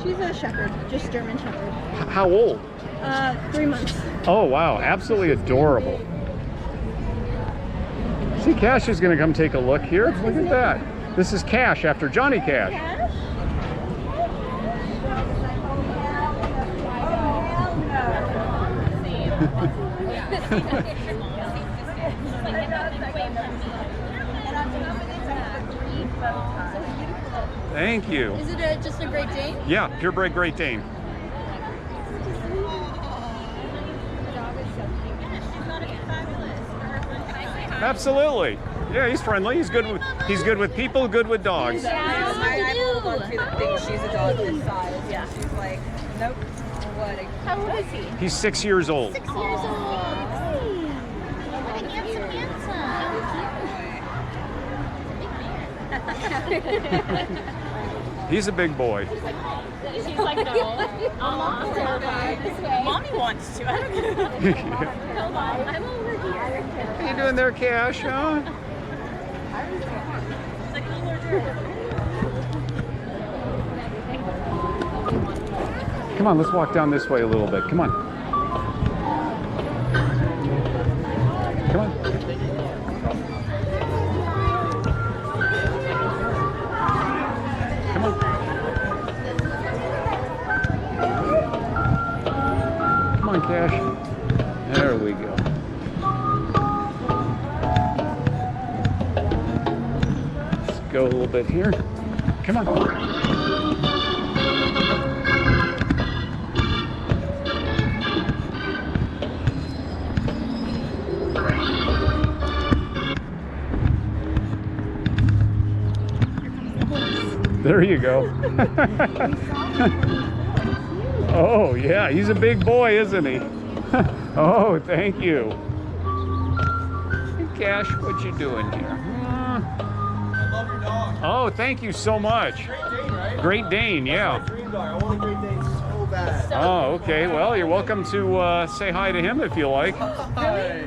She's a shepherd, just German shepherd. How old? 3 months. Oh, wow. Absolutely adorable. See, Cash is going to come take a look here. Look at that. This is Cash after Johnny Cash. Thank you. Is it just a Great Dane? Yeah, purebred Great Dane. Absolutely. Yeah, he's friendly. He's good with people, good with dogs. I hold on to the thing. She's a dog this size. Yeah. She's like, nope. What? How old is he? He's 6 years old. 6 years old. What a handsome. He's a big boy. She's like, no. Mommy wants to. I don't know. Hold on. I'm over here. How you doing there, Cash, huh? Come on, let's walk down this way a little bit. Come on. Come on. Come on. Come on, Cash. There we go. Let's go a little bit here. Come on. There you go. Oh, yeah, he's a big boy, isn't he? Oh, thank you. Hey, Cash, what you doing here? I love your dog. Oh, thank you so much. Great Dane, right? Great Dane, yeah. That's my dream dog. I want a Great Dane so bad. Oh, okay. Well, you're welcome to say hi to him if you like. Hi.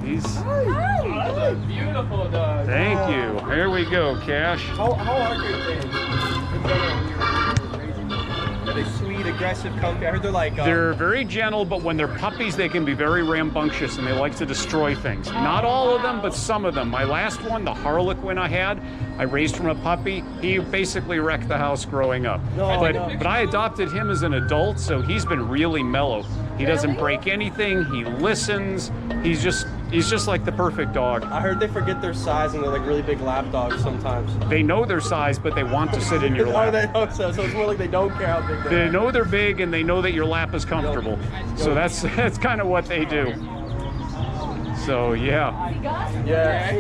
He's. Oh, that's a beautiful dog. Thank you. Here we go, Cash. How are Great Danes? In general, when you're raising them? Are they sweet, aggressive, comfy? I heard they're like... They're very gentle, but when they're puppies, they can be very rambunctious and they like to destroy things. Not all of them, but some of them. My last one, the Harlequin I had, I raised from a puppy. He basically wrecked the house growing up. No, But I adopted him as an adult, so he's been really mellow. He doesn't break anything. He listens. He's just like the perfect dog. I heard they forget their size and they're like really big lap dogs sometimes. They know their size, but they want to sit in your Oh, lap. they know so it's more like they don't care how big they They are. know they're big and they know that your lap is comfortable. So that's kind of what they do. So yeah, Yeah.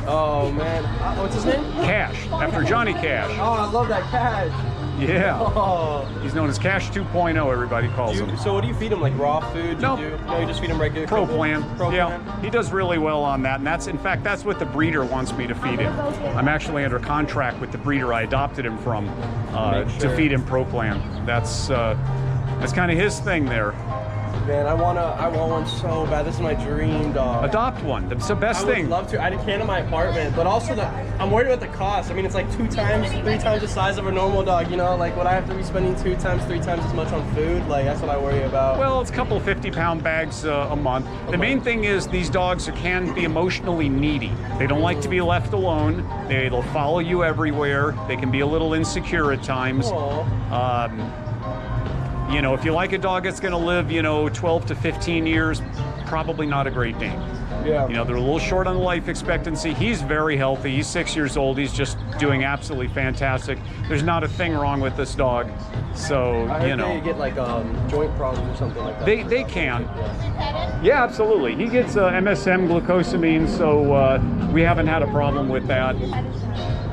Oh man. What's his name? Cash after Johnny Cash. Oh, I love that Cash. Yeah, Oh. he's known as Cash 2.0. Everybody calls him. So what do you feed him? Like raw food? No. No, you just feed him regular Pro kibble? Plan. Pro Yeah, Plan? he does really well on that, and that's in fact that's what the breeder wants me to feed him. I'm actually under contract with the breeder I adopted him from to feed him Pro Plan. That's kind of his thing there. Man, I want one so bad. This is my dream dog. Adopt one. That's the best I would thing. love to. I can't in my apartment, but also I'm worried about the cost. I mean, it's like 2 times, 3 times the size of a normal dog. You know, like would I have to be spending 2 times, 3 times as much on food? Like that's what I worry about. Well, it's a couple of 50-pound bags a month. The main thing is these dogs can be emotionally needy. They don't like to be left alone. They'll follow you everywhere. They can be a little insecure at times. Aw. You know, if you like a dog that's going to live, 12 to 15 years, probably not a Great Dane. Yeah. You know, they're a little short on the life expectancy. He's very healthy. He's 6 years old. He's just doing absolutely fantastic. There's not a thing wrong with this dog. So, I heard they get like joint problems or something like that. They can. Yeah. Yeah, absolutely. He gets MSM glucosamine, so we haven't had a problem with that.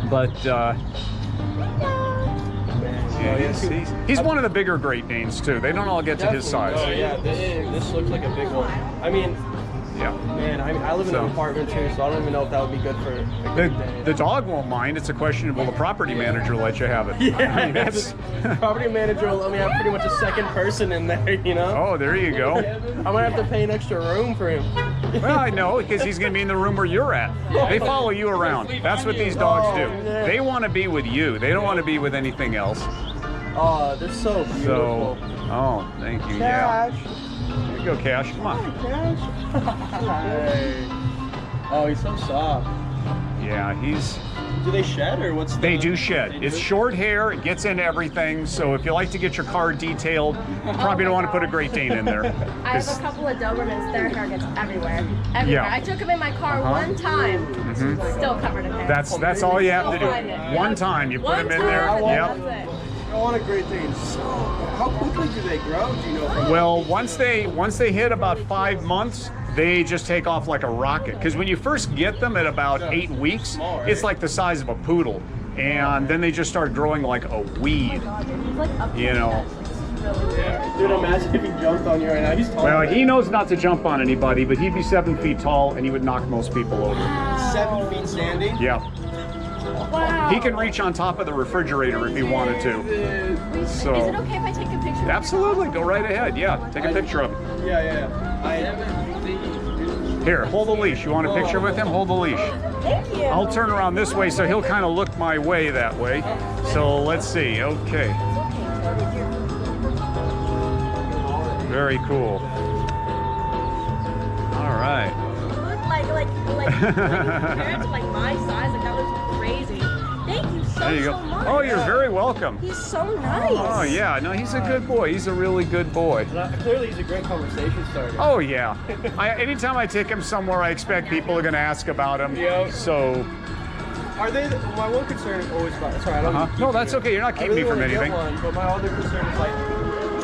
But he's one of the bigger Great Danes too. They don't all get to his size. Oh yeah, this looks like a big one. I mean, Yeah. man, I live in an apartment too, so I don't even know if that would be good for a Great Dane. The dog won't mind. It's a question of will the property manager let you have it? Yeah, I mean, that's. property manager will let me have pretty much a second person in there, you know? Oh, there you go. I might have to pay an extra room for him. Well, I know, because he's going to be in the room where you're at. They follow you around. That's what these dogs do. Oh, man. They want to be with you. They don't want to be with anything else. Oh, they're so beautiful. So, oh, thank you. Cash. Yeah. Here you go, Cash. Come on. Hey. Oh, he's so soft. Yeah, he's. Do they shed or what's? They do shed. It's short hair. It gets into everything. So if you like to get your car detailed, you probably don't want to put a Great Dane in there. I have a couple of Dobermans. Their hair gets everywhere. Everywhere. Yeah. I took them in my car one time. Still covered in hair. That's all you have to do. One time you put them in there. Yep. That's it. I want a Great Dane. So, how quickly do they grow? Do you know? Well, once they hit about 5 months, they just take off like a rocket. Because when you first get them at about 8 weeks, small, right? it's like the size of a poodle. And then they just start growing like a weed, you know. Yeah. Dude, imagine if he jumped on you right now. He's tall. Well, he knows not to jump on anybody, but he'd be 7 feet tall and he would knock most people over. 7 feet standing. Yeah. Wow. He can reach on top of the refrigerator if he wanted to. So. Is it okay if I take a picture? Absolutely, go right ahead. Yeah, take a picture of him. Yeah. Here, hold the leash. You want a picture with him? Hold the leash. Thank you. I'll turn around this way so he'll kind of look my way that way. So let's see. Okay. Very cool. All right. Compared to like my size, like that was crazy. Thank you There you go. so much. Oh, you're very welcome. He's so nice. Oh yeah, no, he's a good boy. He's a really good boy. Clearly, he's a great conversation starter. Oh yeah. Anytime I take him somewhere, I expect people are going to ask about him. Yeah. So. Are they? My one concern is always about. Sorry, I don't. mean to keep No, that's you. okay. You're not I keeping really me from wanna get anything. one, but my other concern is like.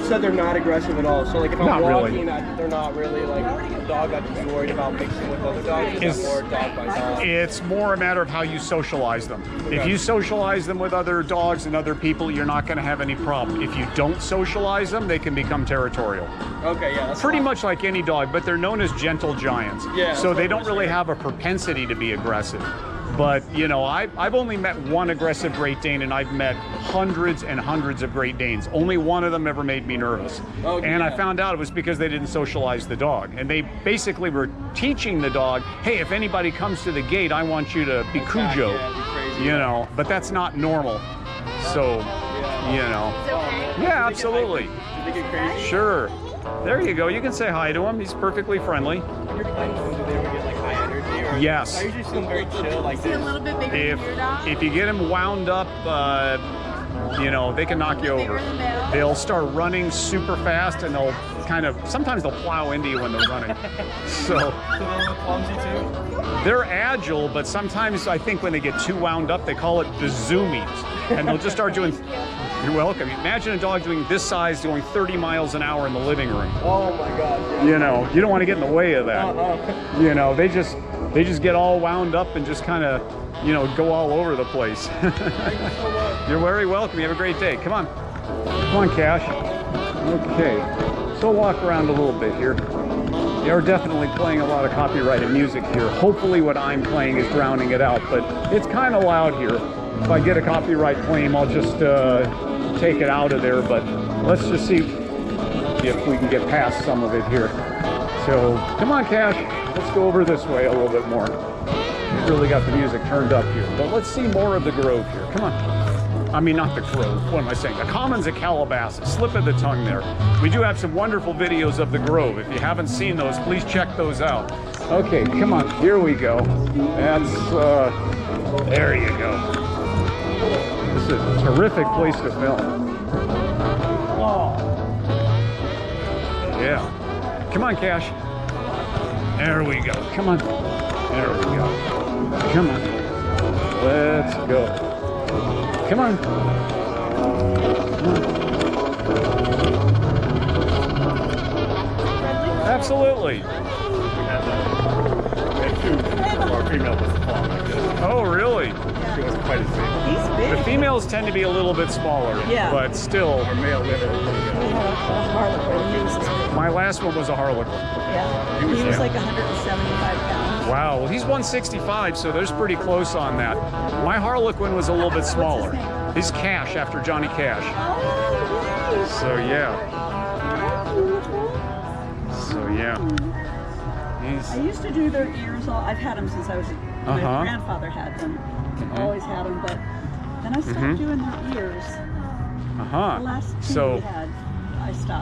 You said they're not aggressive at all. So like if I'm Not really. walking, they're not really like a dog I'd be worried about mixing with other dogs. It's- It's more dog by dog. It's more a matter of how you socialize them. If you socialize them with other dogs and other people, you're not going to have any problem. If you don't socialize them, they can become territorial. Okay, yeah. That's Pretty fine. much like any dog, but they're known as gentle giants. Yeah, So that's they what don't I'm really saying. have a propensity to be aggressive. But, you know, I've only met one aggressive Great Dane, and I've met hundreds and hundreds of Great Danes. Only one of them ever made me nervous. Oh, and yeah. I found out it was because they didn't socialize the dog. And they basically were teaching the dog, hey, if anybody comes to the gate, I want you to be Cujo. Yeah, be crazy. You know, but that's not normal. So, you know. Yeah, absolutely. Do they get crazy? Sure. There you go. You can say hi to him. He's perfectly friendly. When you're playing with them, do they ever get like high energy? Or Yes. I usually see them very chill like this. bit bigger If you get him wound up, you know, they can knock you over. They'll start running super fast, and they'll sometimes they'll plow into you when they're running. So So they look clumsy too? they're agile, but sometimes I think when they get too wound up, they call it the zoomies, and they'll just start doing. You're welcome. Imagine a dog doing this size, going 30 miles an hour in the living room. Oh my god. Yeah. You know, you don't want to get in the way of that. Uh-uh. You know, they just get all wound up and just kind of, you know, go all over the place. Thank you so much. You're very welcome. You have a great day. Come on. Come on, Cash. Okay. So walk around a little bit here. You're definitely playing a lot of copyrighted music here. Hopefully what I'm playing is drowning it out, but it's kind of loud here. If I get a copyright claim, I'll just take it out of there, but let's just see if we can get past some of it here. So come on, Cash. Let's go over this way a little bit more. We've really got the music turned up here, but let's see more of the Grove here. Come on. I mean, not the Grove. What am I saying? The Commons at Calabasas. Slip of the tongue there. We do have some wonderful videos of the Grove. If you haven't seen those, please check those out. Okay, come on. Here we go. That's, there you go. This is a terrific place to film. Oh. Yeah. Come on, Cash. There we go. Come on. There we go. Come on. Let's go. Come on. Absolutely. Our female was small like this. Oh, really? She wasn't quite as big. He's big. The females tend to be a little bit smaller, Yeah. but still. Our male litter was pretty good. We had a Harlequin. He was just big. My last one was a Harlequin. Yeah. He was like 175 pounds. Wow, well, he's 165, so there's pretty close on that. My Harlequin was a little bit smaller. He's Cash, after Johnny Cash. Oh, nice. So, yeah. So, yeah. I used to do their ears all. I've had them since I was. My grandfather had them. Always had them, but then I stopped doing their ears. Uh-huh. The last two So we had, I stopped.